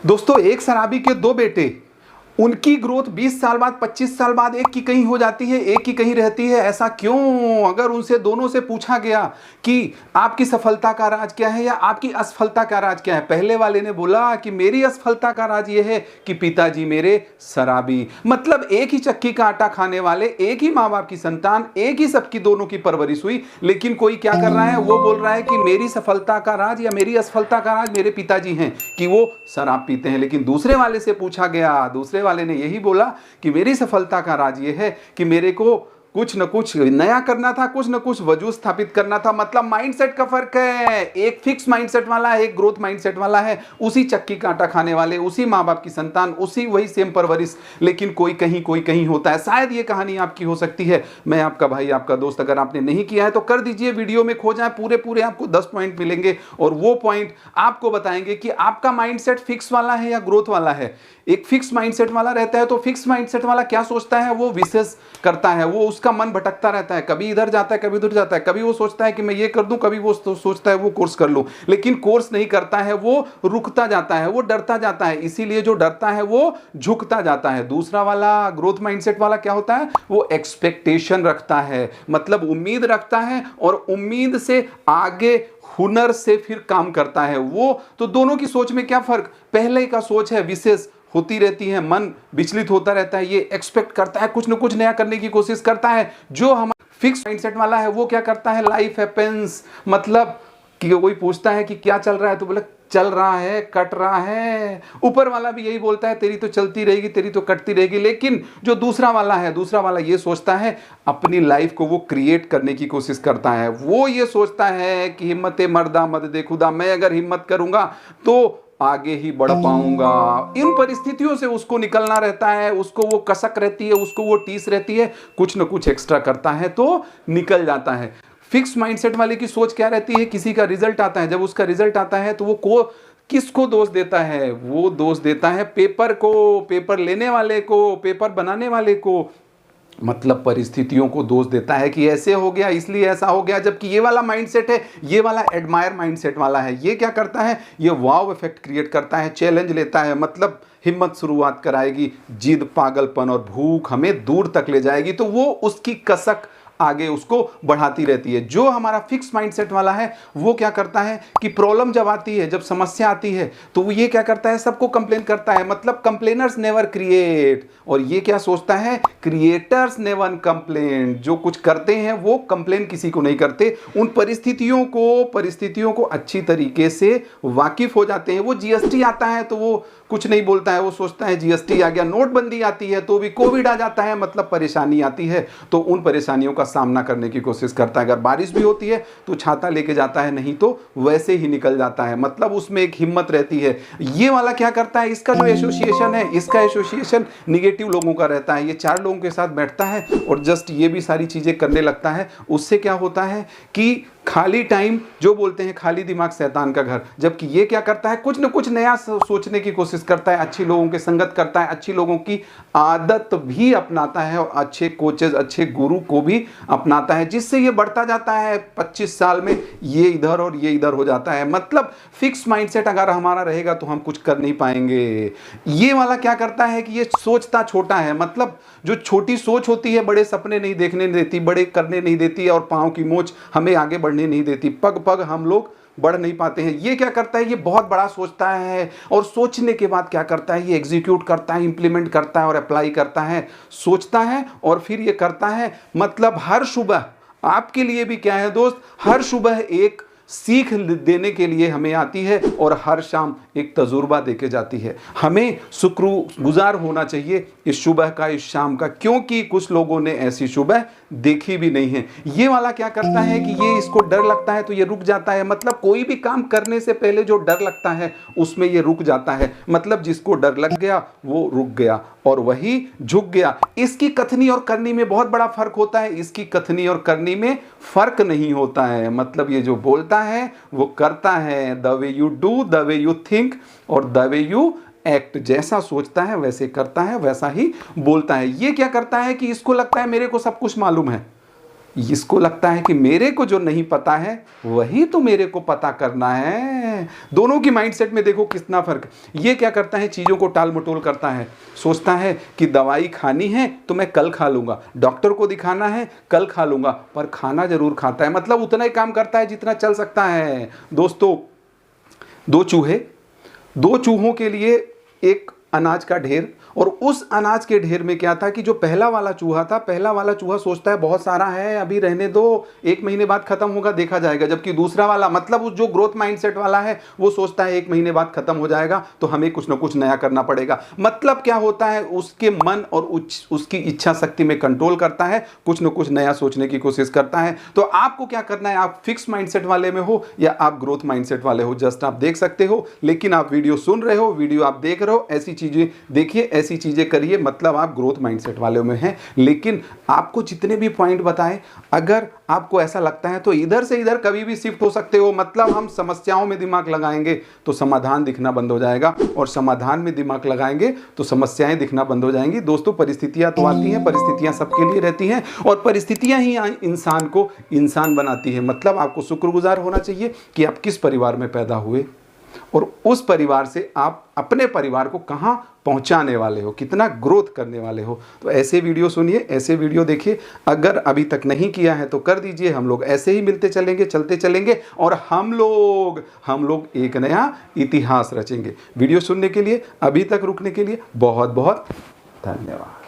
दोस्तों, एक शराबी के दो बेटे, उनकी ग्रोथ 20 साल बाद 25 साल बाद एक की कहीं हो जाती है, एक की कहीं रहती है। ऐसा क्यों? अगर उनसे दोनों से पूछा गया कि आपकी सफलता का राज क्या है या आपकी असफलता का राज क्या है, पहले वाले ने बोला कि मेरी असफलता का राज यह है कि पिताजी मेरे शराबी। मतलब एक ही चक्की का आटा खाने वाले, एक ही माँ बाप की संतान, एक ही सबकी दोनों की परवरिश हुई, लेकिन कोई क्या कर रहा है, वो बोल रहा है कि मेरी सफलता का राज या मेरी असफलता का राज मेरे पिताजी हैं कि वो शराब पीते हैं। लेकिन दूसरे वाले से पूछा गया, दूसरे वाले ने यही बोला कि मेरी सफलता का राज ये है कि मेरे को कुछ न कुछ नया करना था, कुछ न कुछ वजूद स्थापित करना था। मतलब माइंडसेट का फर्क है, एक फिक्स माइंडसेट वाला है, एक ग्रोथ माइंडसेट वाला है। उसी चक्की का आटा खाने वाले, उसी माँ बाप की संतान, उसी वही सेम परवरिश, लेकिन कोई कहीं होता है। शायद ये कहानी आपकी हो सकती है। मैं आपका भाई, आपका दोस्त, अगर आपने नहीं किया है तो कर दीजिए, वीडियो में खो जाए, पूरे आपको 10 पॉइंट मिलेंगे और वो पॉइंट आपको बताएंगे कि आपका माइंडसेट फिक्स वाला है या ग्रोथ वाला है। एक फिक्स माइंडसेट वाला रहता है तो फिक्स माइंडसेट वाला क्या सोचता है, वो विशेष करता है, वो उसका मन भटकता रहता है, कभी इधर जाता है, कभी उधर जाता है, कभी वो सोचता है कि मैं ये कर दूं, कभी वो सोचता है वो कोर्स कर लूं, लेकिन कोर्स नहीं करता है, वो रुकता जाता है, वो डरता जाता है। इसीलिए जो डरता है वो झुकता जाता है। दूसरा वाला ग्रोथ माइंडसेट वाला क्या होता है, वो एक्सपेक्टेशन रखता है, मतलब उम्मीद रखता है और उम्मीद से आगे हुनर से फिर काम करता है। वो तो दोनों की सोच में क्या फर्क, पहले का सोच है विशेष होती रहती है, मन विचलित होता रहता है, ये एक्सपेक्ट करता है, कुछ न कुछ नया करने की कोशिश करता है। जो हमारा फिक्स माइंडसेट वाला है वो क्या करता है, लाइफ हैपेंस, मतलब कि कोई पूछता है कि क्या चल रहा है तो बोले चल रहा है, कट रहा है। ऊपर वाला भी यही बोलता है तेरी तो चलती रहेगी, तेरी तो कटती रहेगी। लेकिन जो दूसरा वाला है, दूसरा वाला ये सोचता है, अपनी लाइफ को वो क्रिएट करने की कोशिश करता है। वो ये सोचता है कि हिम्मत मर्दा मद दे खुदा, मैं अगर हिम्मत करूंगा तो आगे ही बढ़ पाऊंगा। इन परिस्थितियों से उसको निकलना रहता है, उसको वो कसक रहती है, उसको वो टीस रहती है, कुछ न कुछ एक्स्ट्रा करता है तो निकल जाता है। फिक्स माइंडसेट वाले की सोच क्या रहती है, किसी का रिजल्ट आता है, जब उसका रिजल्ट आता है तो वो किसको दोष देता है, वो दोष देता है पेपर को, पेपर लेने वाले को, पेपर बनाने वाले को, मतलब परिस्थितियों को दोष देता है कि ऐसे हो गया इसलिए ऐसा हो गया। जबकि ये वाला माइंडसेट है, ये वाला एडमायर माइंडसेट वाला है, ये क्या करता है, ये वाव इफेक्ट क्रिएट करता है, चैलेंज लेता है, मतलब हिम्मत शुरुआत कराएगी, जिद, पागलपन और भूख हमें दूर तक ले जाएगी, तो वो उसकी कसक आगे उसको बढ़ाती रहती है। जो हमारा फिक्स माइंडसेट वाला है वो क्या करता है कि प्रॉब्लम जब आती है, जब समस्या आती है तो वो ये क्या करता है, सबको कंप्लेन करता है, मतलब कंप्लेनर्स नेवर क्रिएट। और ये क्या सोचता है, क्रिएटर्स नेवर कंप्लेन। जो कुछ करते हैं वो कंप्लेन किसी को नहीं करते, उन परिस्थितियों को अच्छी तरीके से वाकिफ हो जाते हैं। वो जीएसटी आता है तो वो कुछ नहीं बोलता है, वो सोचता है जीएसटी आ गया, नोटबंदी आती है तो भी कोविड आ जाता है, मतलब परेशानी आती है तो उन परेशानियों का सामना करने की कोशिश करता है। अगर बारिश भी होती है तो छाता लेके जाता है, नहीं तो वैसे ही निकल जाता है, मतलब उसमें एक हिम्मत रहती है। ये वाला क्या करता है, इसका जो एसोसिएशन है, इसका एसोसिएशन निगेटिव लोगों का रहता है। ये 4 लोगों के साथ बैठता है और जस्ट ये भी सारी चीजें करने लगता है। उससे क्या होता है कि खाली टाइम, जो बोलते हैं खाली दिमाग शैतान का घर। जबकि ये क्या करता है, कुछ न कुछ नया सोचने की कोशिश करता है, अच्छी लोगों के संगत करता है, अच्छी लोगों की आदत भी अपनाता है और अच्छे कोचेज, अच्छे गुरु को भी अपनाता है, जिससे ये बढ़ता जाता है। 25 साल में ये इधर और ये इधर हो जाता है। मतलब फिक्स माइंडसेट अगर हमारा रहेगा तो हम कुछ कर नहीं पाएंगे। ये वाला क्या करता है कि ये सोचता छोटा है, मतलब जो छोटी सोच होती है बड़े सपने नहीं देखने देती, बड़े करने नहीं देती और पाँव की मोच हमें आगे बढ़ने नहीं देती, पग पग हम लोग बढ़ नहीं पाते हैं। ये क्या करता है, ये बहुत बड़ा सोचता है और सोचने के बाद क्या करता है, ये एग्जीक्यूट करता है, इंप्लीमेंट करता है और अप्लाई करता है। सोचता है और फिर ये करता है। मतलब हर सुबह आपके लिए भी क्या है दोस्त, हर सुबह एक सीख देने के लिए हमें आती है और हर शाम एक तजुर्बा देके जाती है। हमें शुक्रगुजार होना चाहिए इस सुबह का, इस शाम का, क्योंकि कुछ लोगों ने ऐसी सुबह देखी भी नहीं है। ये वाला क्या करता है कि ये इसको डर लगता है तो ये रुक जाता है। मतलब कोई भी काम करने से पहले जो डर लगता है उसमें ये रुक जाता है। मतलब जिसको डर लग गया वो रुक गया और वही झुक गया। इसकी कथनी और करनी में बहुत बड़ा फर्क होता है, इसकी कथनी और करनी में फर्क नहीं होता है। मतलब ये जो बोलता है वो करता है, the way you do, the way you think और द वे यू एक्ट। जैसा सोचता है वैसे करता है, वैसा ही बोलता है। ये क्या करता है कि इसको लगता है मेरे को सब कुछ मालूम है, इसको लगता है कि मेरे को जो नहीं पता है वही तो मेरे को पता करना है। दोनों की माइंडसेट में देखो कितना फर्क। ये क्या करता है, चीज़ों को टाल मटोल करता है, सोचता है कि दवाई खानी है तो मैं कल खा लूँगा, डॉक्टर को दिखाना है कल खा लूँगा, पर खाना जरूर खाता है। मतलब उतना ही काम करता है जितना चल सकता है। दोस्तों, दो चूहों के लिए एक अनाज का ढेर, और उस अनाज के ढेर में क्या था कि जो पहला वाला चूहा सोचता है बहुत सारा है, अभी रहने दो, 1 महीने बाद खत्म होगा, देखा जाएगा। जबकि दूसरा वाला, मतलब उस जो ग्रोथ माइंडसेट वाला है, वो सोचता है 1 महीने बाद खत्म हो जाएगा तो हमें कुछ ना कुछ नया करना पड़ेगा। मतलब क्या होता है, उसके मन और उसकी इच्छा शक्ति में कंट्रोल करता है, कुछ ना कुछ नया सोचने की कोशिश करता है। तो आपको क्या करना है, आप फिक्स माइंडसेट वाले में हो या आप ग्रोथ माइंडसेट वाले हो, जस्ट आप देख सकते हो। लेकिन आप वीडियो सुन रहे हो, वीडियो आप देख रहे हो, ऐसी चीजें देखिए, ऐसी चीजें करिए, मतलब आप ग्रोथ माइंडसेट वाले में हैं। लेकिन आपको जितने भी पॉइंट बताए, अगर आपको ऐसा लगता है तो इधर से इधर कभी भी शिफ्ट हो सकते हो। मतलब हम समस्याओं में दिमाग लगाएंगे तो समाधान दिखना बंद हो जाएगा, और समाधान में दिमाग लगाएंगे तो समस्याएं दिखना बंद हो जाएंगी। दोस्तों, परिस्थितियां तो आती हैं, परिस्थितियां सबके लिए रहती हैं, और परिस्थितियां ही इंसान को इंसान बनाती है। मतलब आपको शुक्रगुजार होना चाहिए कि आप किस परिवार में पैदा हुए, और उस परिवार से आप अपने परिवार को कहां पहुंचाने वाले हो, कितना ग्रोथ करने वाले हो। तो ऐसे वीडियो सुनिए, ऐसे वीडियो देखिए। अगर अभी तक नहीं किया है तो कर दीजिए। हम लोग ऐसे ही मिलते चलेंगे, चलते चलेंगे, और हम लोग एक नया इतिहास रचेंगे। वीडियो सुनने के लिए, अभी तक रुकने के लिए बहुत बहुत धन्यवाद।